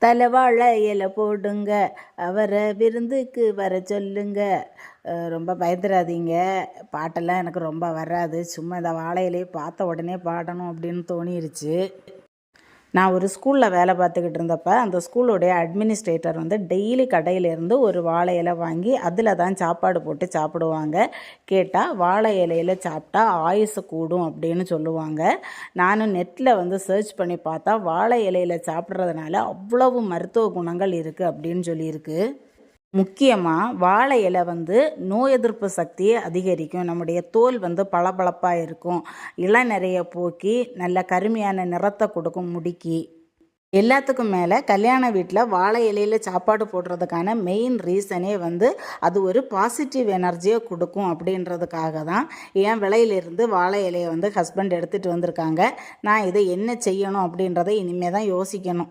தலைவாழை இலை போடுங்க, அவரை விருந்துக்கு வர சொல்லுங்க. ரொம்ப பயந்துடாதீங்க. பாட்டெல்லாம் எனக்கு ரொம்ப வராது. சும்மா இந்த வாழை இலையை பார்த்த உடனே பாடணும் அப்படின்னு தோணிருச்சு. நான் ஒரு ஸ்கூலில் வேலை பார்த்துக்கிட்டு இருந்தப்ப அந்த ஸ்கூலுடைய அட்மினிஸ்ட்ரேட்டர் டெய்லி கடையிலேருந்து ஒரு வாழை இலை வாங்கி அதில் தான் சாப்பாடு போட்டு சாப்பிடுவாங்க. கேட்டால் வாழை இலையில் சாப்பிட்டா ஆயுசு கூடும் அப்படின்னு சொல்லுவாங்க. நானும் நெட்டில் சர்ச் பண்ணி பார்த்தா வாழை இலையில் சாப்பிட்றதுனால அவ்வளவு மருத்துவ குணங்கள் இருக்குது அப்படின்னு சொல்லியிருக்கு. முக்கியமாக வாழை இலை நோய் எதிர்ப்பு சக்தியை அதிகரிக்கும். நம்முடைய தோல் பளபளப்பாக இருக்கும். இளநரைய போக்கி நல்ல கருமையான நிறத்தை கொடுக்கும் முடிக்கு. எல்லாத்துக்கும் மேலே கல்யாண வீட்டில் வாழை இலையில் சாப்பாடு போடுறதுக்கான மெயின் ரீசனே அது ஒரு பாசிட்டிவ் எனர்ஜியை கொடுக்கும் அப்படின்றதுக்காக தான் என் விலையிலிருந்து வாழை இலையை ஹஸ்பண்ட் எடுத்துகிட்டு வந்திருக்காங்க. நான் இதை என்ன செய்யணும் அப்படின்றத இனிமேல் தான் யோசிக்கணும்.